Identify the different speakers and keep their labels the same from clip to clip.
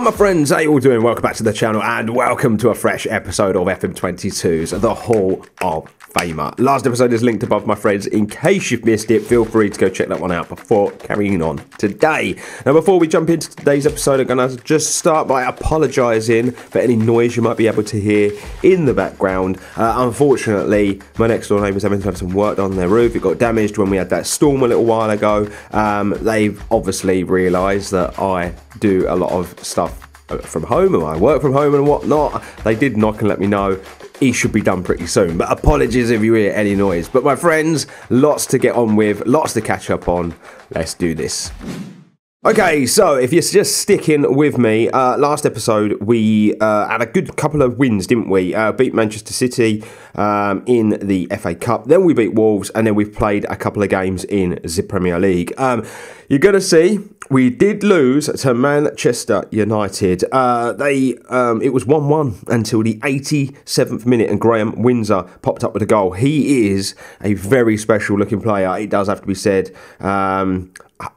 Speaker 1: My friends, how you all doing? Welcome back to the channel and welcome to a fresh episode of FM22's The Hall of Famer. Last episode is linked above, my friends. In case you've missed it, feel free to go check that one out before carrying on today. Now, before we jump into today's episode, I'm going to just start by apologising for any noise you might be able to hear in the background. Unfortunately, my next door neighbours having to have some work done on their roof. It got damaged when we had that storm a little while ago. They've obviously realised that I do a lot of stuff from home and I work from home and whatnot. They did knock and let me know it should be done pretty soon, but apologies if you hear any noise. But my friends, lots to get on with, lots to catch up on. Let's do this. Okay, so if you're just sticking with me, last episode we had a good couple of wins, didn't we? Beat Manchester City in the FA Cup, then we beat Wolves, and then we've played a couple of games in the Premier League. You're going to see we did lose to Manchester United. It was 1-1 until the 87th minute, and Graham Windsor popped up with a goal. He is a very special looking player, it does have to be said.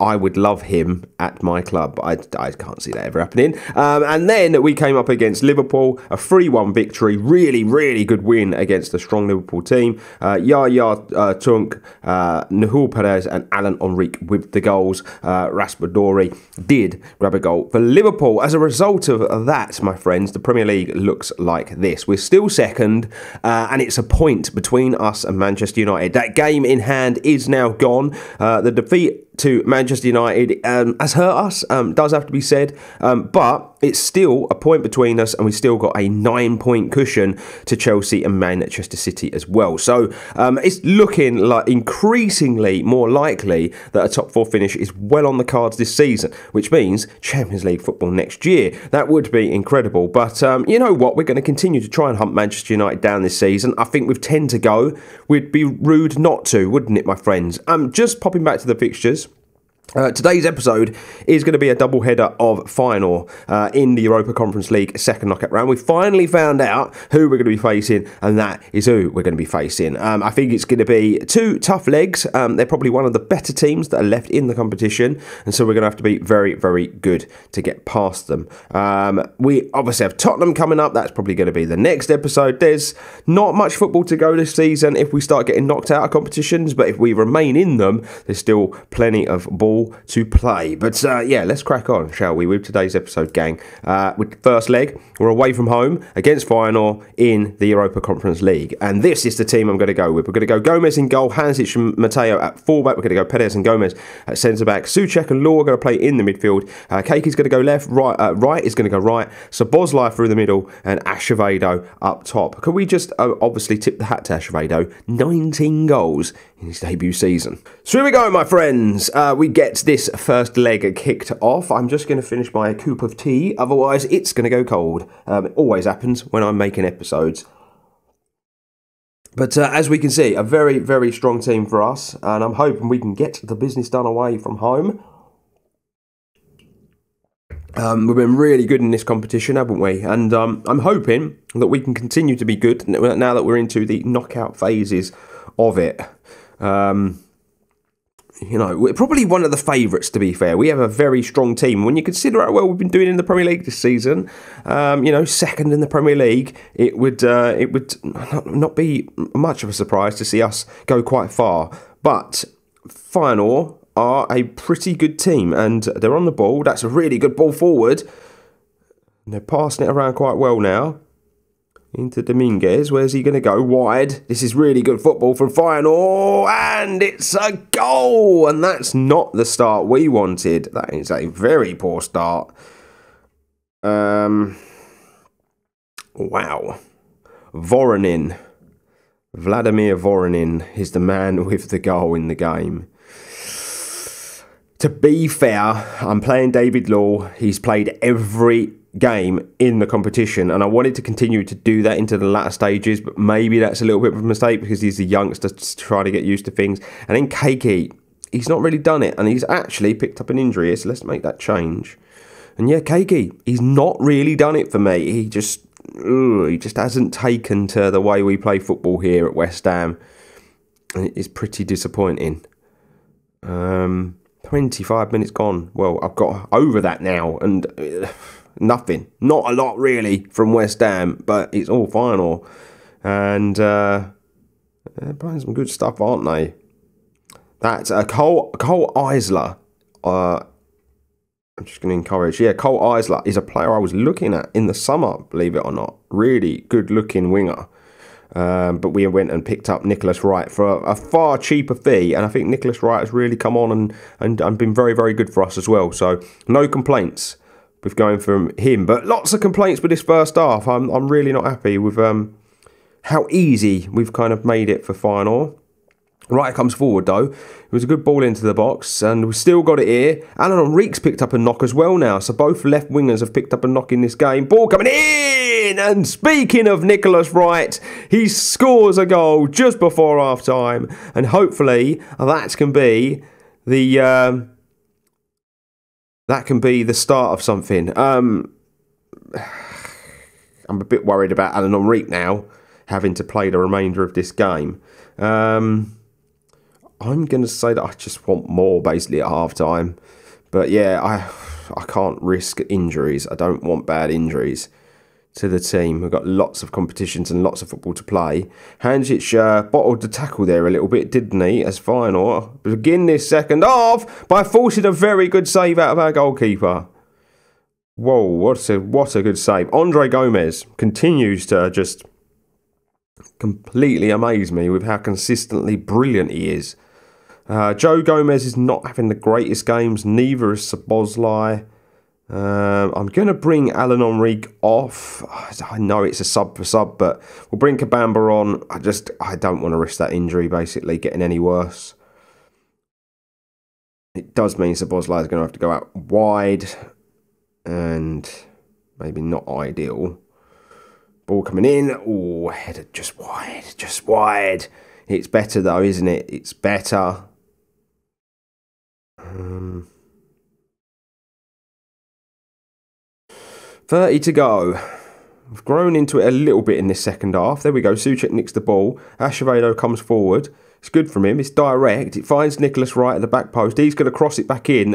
Speaker 1: I would love him at my club, but I can't see that ever happening. And then we came up against Liverpool, a 3-1 victory. Really, really good win against a strong Liverpool team. Yaya Tunk, Nahul Perez and Alan Enrique with the goals. Raspadori did grab a goal for Liverpool. As a result of that, my friends, the Premier League looks like this. We're still second, and it's a point between us and Manchester United. That game in hand is now gone. The defeat to Manchester United has hurt us, does have to be said, but it's still a point between us and we've still got a 9-point cushion to Chelsea and Manchester City as well. So it's looking like increasingly more likely that a top 4 finish is well on the cards this season, which means Champions League football next year. That would be incredible, but you know what, we're going to continue to try and hunt Manchester United down this season. I think with 10 to go, we'd be rude not to, wouldn't it, my friends? Just popping back to the fixtures. Today's episode is going to be a double header of final in the Europa Conference League second knockout round. We finally found out who we're going to be facing, and that is who we're going to be facing. I think it's going to be two tough legs. They're probably one of the better teams that are left in the competition, and so we're going to have to be very, very good to get past them. We obviously have Tottenham coming up. That's probably going to be the next episode. There's not much football to go this season if we start getting knocked out of competitions, but if we remain in them, there's still plenty of ball to play. But yeah, let's crack on, shall we, with today's episode, gang. With the first leg, we're away from home against Feyenoord in the Europa Conference League, and this is the team I'm going to go with. We're going to go Gomez in goal, Hansic and Mateo at fullback. We're going to go Perez and Gomez at centre back. Souček and Law are going to play in the midfield. Keki's going to go left, right is going to go right. Szoboszlai through the middle, and Acevedo up top. Can we just obviously tip the hat to Acevedo? 19 goals in his debut season. So here we go, my friends. We get this first leg kicked off. I'm just going to finish my cup of tea, otherwise it's going to go cold. It always happens when I'm making episodes. But as we can see, a very, very strong team for us, and I'm hoping we can get the business done away from home. We've been really good in this competition, haven't we? And I'm hoping that we can continue to be good now that we're into the knockout phases of it. You know, we're probably one of the favourites, to be fair. We have a very strong team. When you consider how well we've been doing in the Premier League this season, you know, second in the Premier League, it would not be much of a surprise to see us go quite far. But Feyenoord are a pretty good team, and they're on the ball. That's a really good ball forward. And they're passing it around quite well now. Into Dominguez. Where's he going to go? Wide. This is really good football from Feyenoord, and it's a goal. And that's not the start we wanted. That is a very poor start. Wow. Voronin. Vladimir Voronin is the man with the goal in the game. To be fair, I'm playing David Law. He's played every game in the competition, and I wanted to continue to do that into the latter stages, but maybe that's a little bit of a mistake because he's a youngster trying to get used to things. And then Keiki, he's not really done it, and he's actually picked up an injury here, so let's make that change. And yeah, Keiki, he's not really done it for me. He just hasn't taken to the way we play football here at West Ham, and it is pretty disappointing. 25 minutes gone. Well, I've got over that now, and Nothing. Not a lot, really, from West Ham, but it's all final. And they're playing some good stuff, aren't they? That's Cole Eisler. I'm just going to encourage. Yeah, Cole Eisler is a player I was looking at in the summer, believe it or not. Really good-looking winger. But we went and picked up Nicholas Wright for a far cheaper fee, and I think Nicholas Wright has really come on and been very, very good for us as well. So no complaints with going from him, but lots of complaints with this first half. I'm really not happy with how easy we've kind of made it for final. Wright comes forward though. It was a good ball into the box, and we've still got it here. Alan Enrique's picked up a knock as well now, so both left wingers have picked up a knock in this game. Ball coming in, and speaking of Nicholas Wright, he scores a goal just before half time, and hopefully that can be the start of something. I'm a bit worried about Alan Enrique now having to play the remainder of this game. I'm going to say that I just want more basically at half time. But yeah, I can't risk injuries. I don't want bad injuries to the team. We've got lots of competitions and lots of football to play. Handžić bottled the tackle there a little bit, didn't he, as final. Begin this second half by forcing a very good save out of our goalkeeper. Whoa, what a good save. Andre Gomez continues to just completely amaze me with how consistently brilliant he is. Joe Gomez is not having the greatest games, neither is Szoboszlai. I'm going to bring Alan Enrique off. I know it's a sub for sub, but we'll bring Kabamba on. I don't want to risk that injury basically getting any worse. It does mean Szoboszlai is going to have to go out wide, and maybe not ideal. Ball coming in. Oh, headed just wide. It's better though, isn't it? It's better. 30 to go. We've grown into it a little bit in this second half. There we go. Souček nicks the ball. Acevedo comes forward. It's good from him. It's direct. It finds Nicholas Wright at the back post. He's going to cross it back in.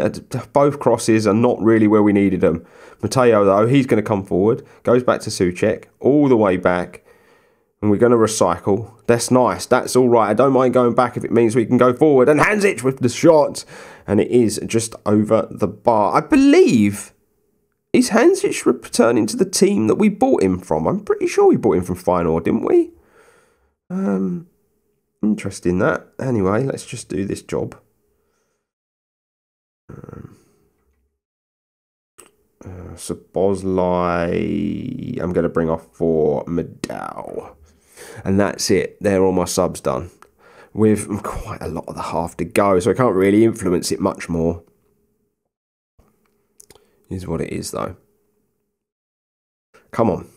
Speaker 1: Both crosses are not really where we needed them. Matteo, though, he's going to come forward. Goes back to Souček. All the way back. And we're going to recycle. That's nice. That's all right. I don't mind going back if it means we can go forward. And Handžić with the shot. And it is just over the bar. I believe... Is Handžić returning to the team that we bought him from? I'm pretty sure we bought him from Feyenoord, didn't we? Interesting that. Anyway, let's just do this job. Szoboszlai, I'm going to bring off for Medal. And that's it. They're all my subs done. With quite a lot of the half to go, so I can't really influence it much more. Is what it is though. Come on.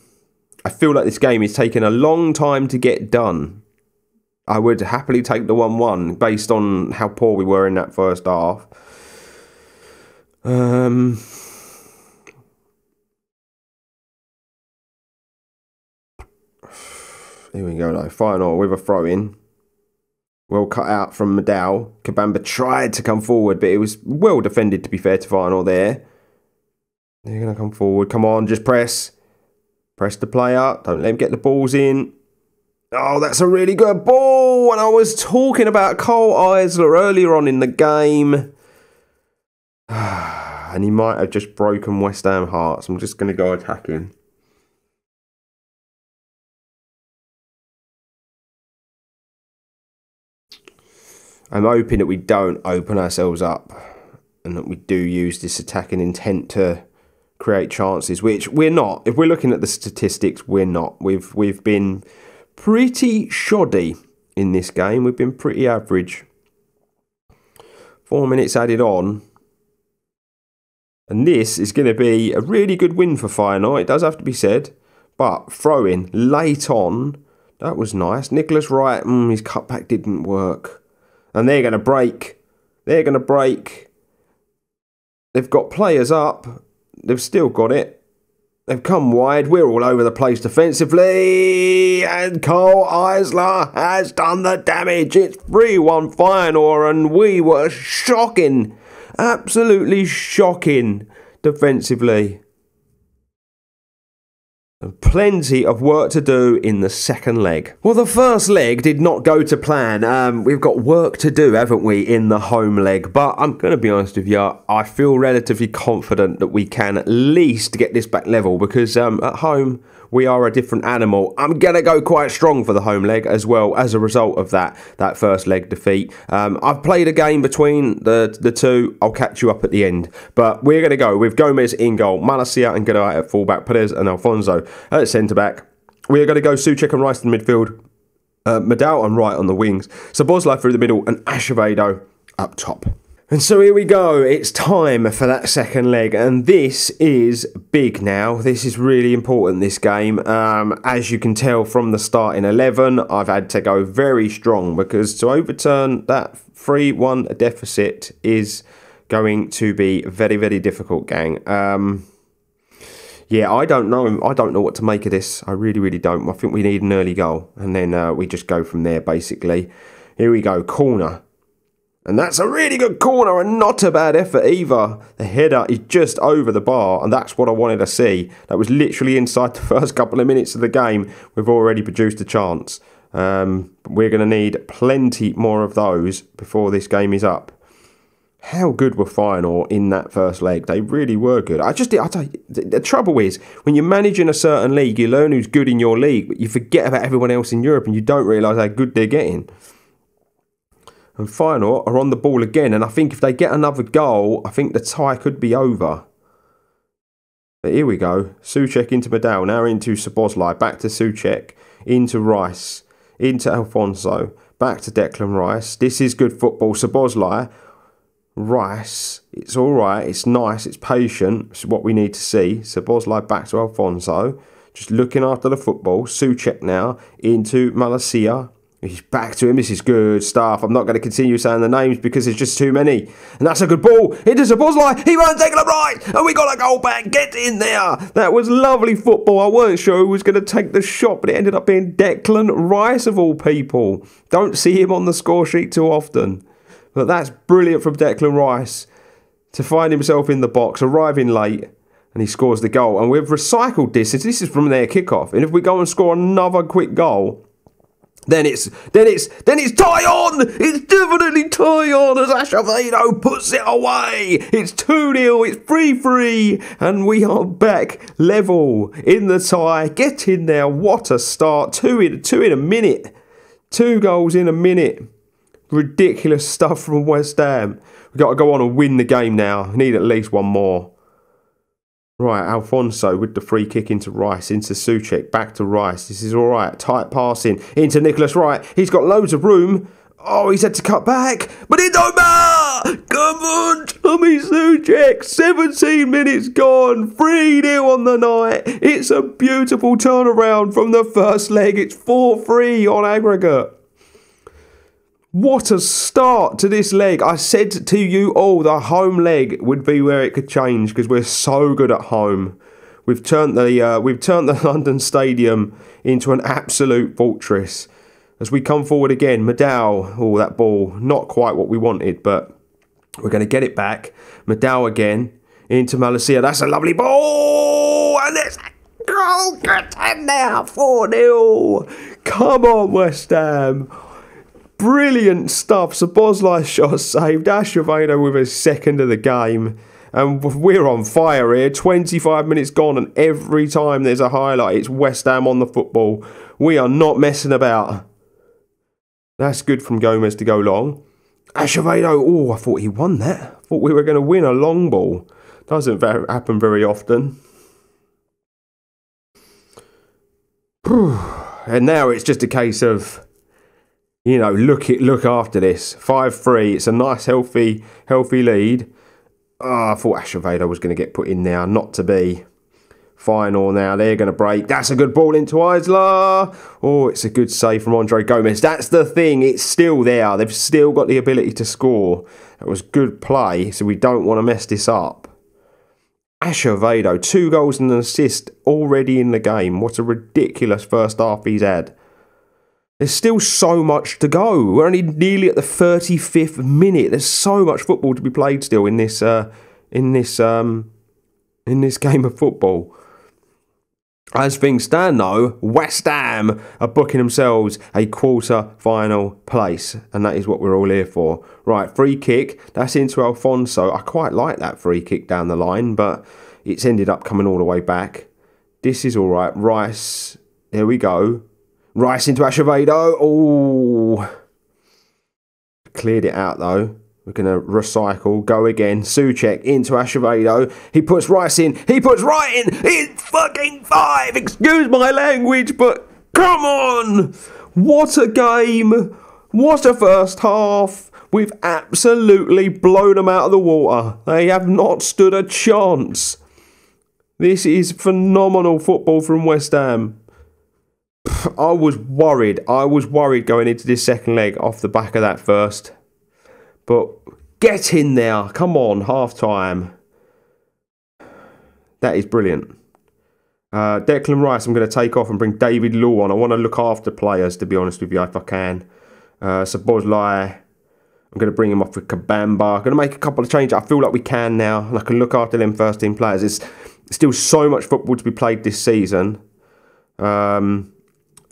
Speaker 1: I feel like this game is taking a long time to get done. I would happily take the 1-1 based on how poor we were in that first half. Here we go though. Final with a throw in. Well cut out from Medal. Kabamba tried to come forward, but it was well defended to be fair to Final there. They're going to come forward. Come on, just press. Press the player. Don't let him get the balls in. Oh, that's a really good ball. And I was talking about Cole Eisler earlier on in the game. And he might have just broken West Ham hearts. I'm just going to go attacking. I'm hoping that we don't open ourselves up. And that we do use this attacking intent to... create chances, which we're not. If we're looking at the statistics, we're not. We've been pretty shoddy in this game. We've been pretty average. 4 minutes added on. And this is going to be a really good win for Feyenoord. It does have to be said. But throwing late on, that was nice. Nicholas Wright, his cutback didn't work. And they're going to break. They're going to break. They've got players up. They've still got it. They've come wide. We're all over the place defensively. And Cole Eisler has done the damage. It's 3-1 Feyenoord, and we were shocking. Absolutely shocking defensively. Plenty of work to do in the second leg. Well, the first leg did not go to plan. We've got work to do, haven't we, in the home leg? But I'm going to be honest with you, I feel relatively confident that we can at least get this back level because at home we are a different animal. I'm going to go quite strong for the home leg as well as a result of that first leg defeat. I've played a game between the two. I'll catch you up at the end. But we're going to go with Gomez in goal, Malacia and G.O.AT at fullback, Perez and Alfonso at centre-back. We're going to go Souček and Rice in midfield, Medal on right on the wings, Szoboszlai through the middle and Acevedo up top. And so here we go, it's time for that second leg, and this is big now. This is really important, this game. As you can tell from the starting 11, I've had to go very strong because to overturn that 3-1 deficit is going to be very, very difficult, gang. Yeah, I don't know what to make of this. I really, really don't. I think we need an early goal, and then we just go from there, basically. Here we go, corner. And that's a really good corner and not a bad effort either. The header is just over the bar and that's what I wanted to see. That was literally inside the first couple of minutes of the game. We've already produced a chance. We're going to need plenty more of those before this game is up. How good were Feyenoord in that first leg? They really were good. The trouble is, when you're managing a certain league, you learn who's good in your league, but you forget about everyone else in Europe and you don't realise how good they're getting. And Feyenoord are on the ball again. And I think if they get another goal, I think the tie could be over. But here we go. Souček into Medal. Now into Szoboszlai. Back to Souček. Into Rice. Into Alfonso. Back to Declan Rice. This is good football. Szoboszlai. Rice. It's all right. It's nice. It's patient. It's what we need to see. Szoboszlai back to Alfonso. Just looking after the football. Souček now into Malacia. He's back to him. This is good stuff. I'm not going to continue saying the names because there's just too many. And that's a good ball. Into Szoboszlai. He won't take it right. And we got a goal back. Get in there. That was lovely football. I weren't sure who was going to take the shot, but it ended up being Declan Rice of all people. Don't see him on the score sheet too often. But that's brilliant from Declan Rice to find himself in the box, arriving late, and he scores the goal. And we've recycled this. This is from their kickoff. And if we go and score another quick goal, Then it's tie on! It's definitely tie on as Acevedo puts it away! It's 2-0, it's 3-3, and we are back level in the tie. Get in there, what a start. Two in a minute. 2 goals in a minute. Ridiculous stuff from West Ham. We've got to go on and win the game now. Need at least one more. Right, Alfonso with the free kick into Rice, into Souček, back to Rice. This is all right. Tight passing into Nicholas Wright. He's got loads of room. Oh, he's had to cut back, but it don't matter. Come on, Tommy Souček. 17 minutes gone. 3-0 on the night. It's a beautiful turnaround from the first leg. It's 4-3 on aggregate. What a start to this leg. I said to you all the home leg would be where it could change because we're so good at home. We've turned the London Stadium into an absolute fortress. As we come forward again, Medal, oh, that ball, not quite what we wanted, but we're going to get it back. Medal again, into Malacia. That's a lovely ball! And it's a goal, get in there, 4-0. Come on, West Ham. Brilliant stuff. Szoboszlai shot saved. Acevedo with his second of the game. And we're on fire here. 25 minutes gone and every time there's a highlight, it's West Ham on the football. We are not messing about. That's good from Gomez to go long. Acevedo. Oh, I thought he won that. I thought we were going to win a long ball. Doesn't happen very often. And now it's just a case of, you know, look after this. 5-3. It's a nice, healthy lead. Oh, I thought Acevedo was going to get put in there. Not to be. Feyenoord now. They're going to break. That's a good ball into Isla. Oh, it's a good save from Andre Gomez. That's the thing. It's still there. They've still got the ability to score. That was good play, so we don't want to mess this up. Acevedo, 2 goals and an assist already in the game. What a ridiculous first half he's had. There's still so much to go. We're only nearly at the 35th minute. There's so much football to be played still in this game of football. As things stand, though, West Ham are booking themselves a quarter-final place, and that is what we're all here for. Right, free kick. That's into Alfonso. I quite like that free kick down the line, but it's ended up coming all the way back. This is all right. Rice. There we go. Rice into Acevedo. Oh. Cleared it out, though. We're going to recycle. Go again. Souček into Acevedo. He puts Rice in. He puts right in. It's fucking 5. Excuse my language, but come on. What a game. What a first half. We've absolutely blown them out of the water. They have not stood a chance. This is phenomenal football from West Ham. I was worried. Going into this second leg off the back of that first. But get in there. Come on, half-time. That is brilliant. Declan Rice, I'm going to take off and bring David Law on. I want to look after players, to be honest with you, if I can. Szoboszlai, I'm going to bring him off with Kabamba. I'm going to make a couple of changes. I feel like we can now, and I can look after them first-team players. There's still so much football to be played this season.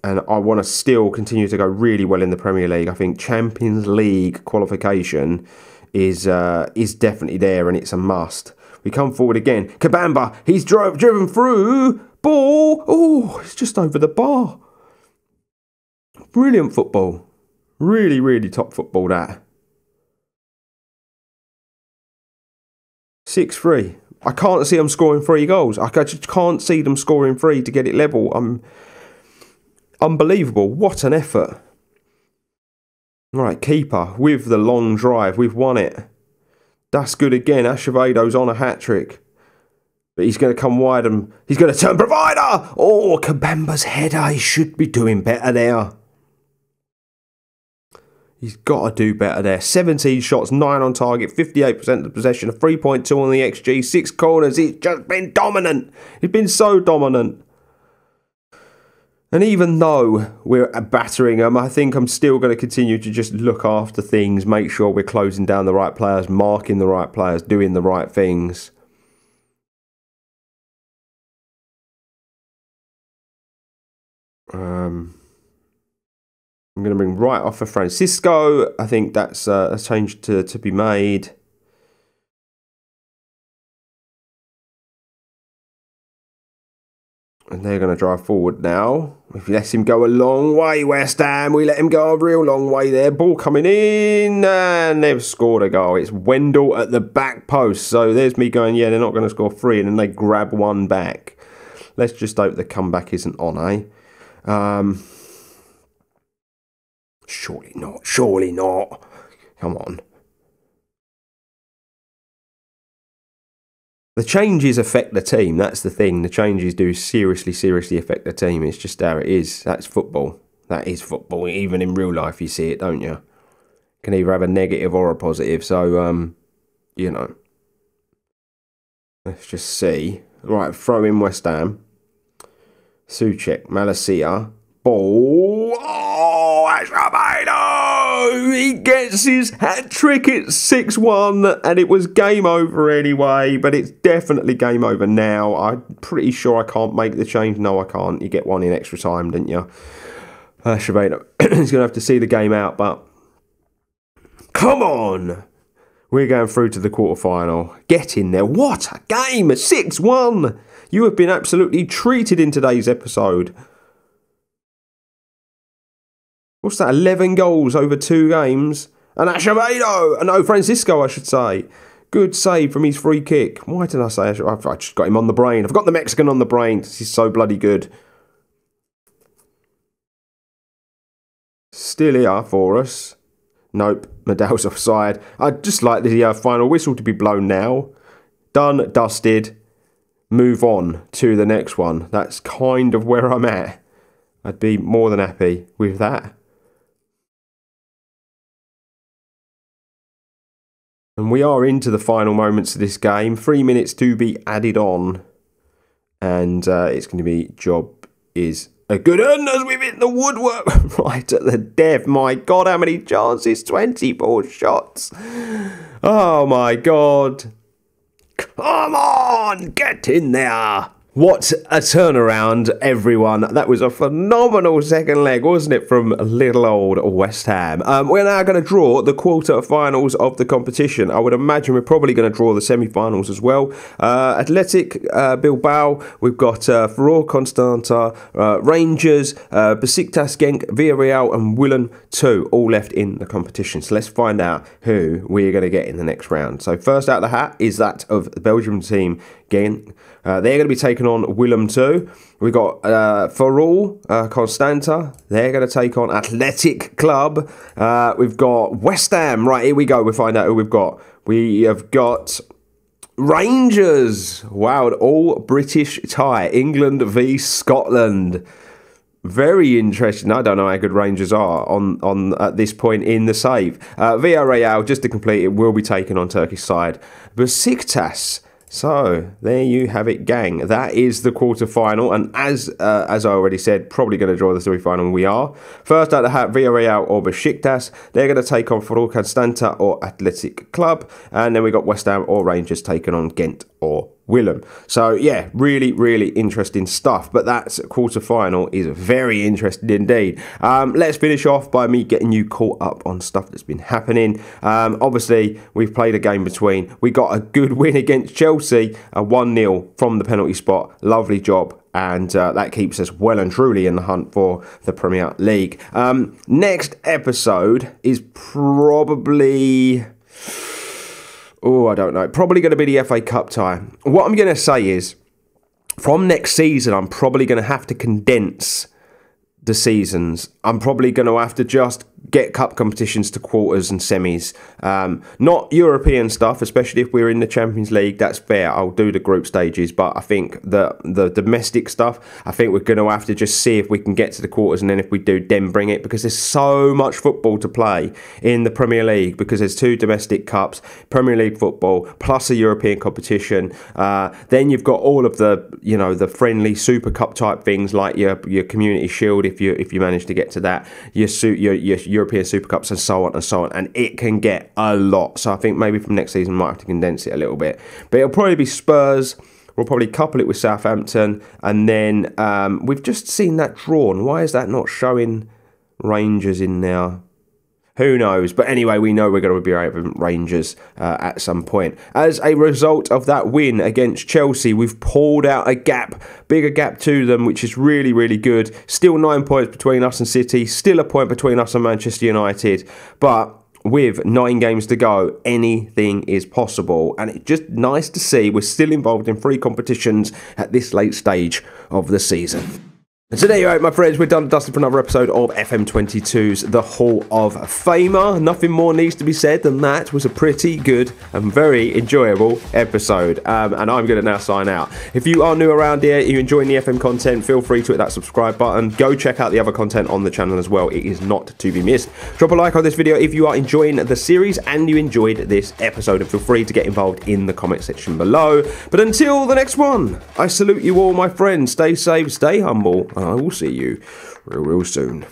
Speaker 1: And I want to still continue to go really well in the Premier League. I think Champions League qualification is definitely there, and it's a must. We come forward again. Kabamba, he's driven through. Ball. Oh, it's just over the bar. Brilliant football. Really, really top football, that. 6-3. I can't see them scoring 3 goals. I just can't see them scoring 3 to get it level. Unbelievable. What an effort. Right, keeper with the long drive. We've won it. That's good again. Acevedo's on a hat-trick. But he's going to come wide and he's going to turn provider. Oh, Kabamba's header. He should be doing better there. He's got to do better there. 17 shots, 9 on target, 58% of possession, a 3.2 on the XG, 6 corners. He's just been dominant. He's been so dominant. And even though we're battering them, I think I'm still going to continue to just look after things, make sure we're closing down the right players, marking the right players, doing the right things. I'm going to bring right off for Francisco. I think that's a change to be made. And they're going to drive forward now. We've let him go a long way, West Ham. We let him go a real long way there. Ball coming in. And they've scored a goal. It's Wendell at the back post. So there's me going, yeah, they're not going to score 3. And then they grab one back. Let's just hope the comeback isn't on, eh? Surely not. Surely not. Come on. The changes affect the team. That's the thing. The changes do seriously affect the team. It's just how it is. That's football. That is football. Even in real life, you see it, don't you? You can either have a negative or a positive. So, you know. Let's just see. Right, throw in West Ham. Souček, Malacia. Ball. Oh, Acevedo! He gets his hat-trick. It's 6-1, and it was game over anyway, but it's definitely game over now. I'm pretty sure I can't make the change. No, I can't. You get one in extra time, didn't you? Acevedo. He's going to have to see the game out, but come on! We're going through to the quarter-final. Get in there. What a game! 6-1! You have been absolutely treated in today's episode. What's that? 11 goals over 2 games. And Acevedo! No, Francisco, I should say. Good save from his free kick. Why did I say Acevedo? I just got him on the brain. I've got the Mexican on the brain. This is so bloody good. Still here for us. Nope, Medell's offside. I'd just like the final whistle to be blown now. Done, dusted. Move on to the next one. That's kind of where I'm at. I'd be more than happy with that. And we are into the final moments of this game. 3 minutes to be added on. And it's going to be job is a good one as we've hit the woodwork right at the death. My God, how many chances? 24 shots. Oh, my God. Come on, get in there. What a turnaround, everyone. That was a phenomenal second leg, wasn't it, from little old West Ham. We're now going to draw the quarter-finals of the competition. I would imagine we're probably going to draw the semi-finals as well. Athletic Bilbao, we've got Furore Constanta, Rangers, Besiktas Genk, Villarreal and Willem 2 all left in the competition. So let's find out who we're going to get in the next round. So first out of the hat is that of the Belgium team, Genk. They're going to be taking on Willem 2. We've got Furore Constanta. They're going to take on Athletic Club. We've got West Ham. Right, here we go. We'll find out who we've got. We have got Rangers. Wow, an all-British tie. England v Scotland. Very interesting. I don't know how good Rangers are on at this point in the save. Villarreal, just to complete it, will be taking on Turkish side. Besiktas. So, there you have it, gang. That is the quarter-final, and as I already said, probably going to draw the semi-final, we are. First out of the hat, Villarreal or Besiktas. They're going to take on Furore Constanta or Athletic Club, and then we got West Ham or Rangers taking on Ghent or Willem. So, yeah, really, really interesting stuff. But that quarter-final is very interesting indeed. Let's finish off by me getting you caught up on stuff that's been happening. Obviously, we've played a game between. We got a good win against Chelsea, a 1-0 from the penalty spot. Lovely job. And that keeps us well and truly in the hunt for the Premier League. Next episode is probably... Oh, I don't know. Probably going to be the FA Cup tie. What I'm going to say is, from next season, I'm probably going to have to condense the seasons. I'm probably going to have to just get cup competitions to quarters and semis. Not European stuff, especially if we're in the Champions League. That's fair. I'll do the group stages. But I think the domestic stuff, I think we're going to have to just see if we can get to the quarters. And then if we do, then bring it. Because there's so much football to play in the Premier League. Because there's 2 domestic cups, Premier League football, plus a European competition. Then you've got all of the, you know, the friendly Super Cup type things like your Community Shield, if you manage to get to that, your European Super Cups and so on and so on, and it can get a lot. So I think maybe from next season we might have to condense it a little bit, but it'll probably be Spurs. We'll probably couple it with Southampton, and then we've just seen that drawn. Why is that not showing Rangers in there? Who knows? But anyway, we know we're going to be having Rangers at some point. As a result of that win against Chelsea, we've pulled out a gap, bigger gap to them, which is really, really good. Still 9 points between us and City, still a point between us and Manchester United. But with 9 games to go, anything is possible. And it's just nice to see we're still involved in 3 competitions at this late stage of the season. And so there you go, my friends, we're done and dusted for another episode of FM22's The Hall of Famer. Nothing more needs to be said than that was a pretty good and very enjoyable episode. And I'm going to now sign out. If you are new around here, you enjoying the FM content, feel free to hit that subscribe button. Go check out the other content on the channel as well. It is not to be missed. Drop a like on this video if you are enjoying the series and you enjoyed this episode. And feel free to get involved in the comment section below. But until the next one, I salute you all, my friends. Stay safe, stay humble. I will see you real soon.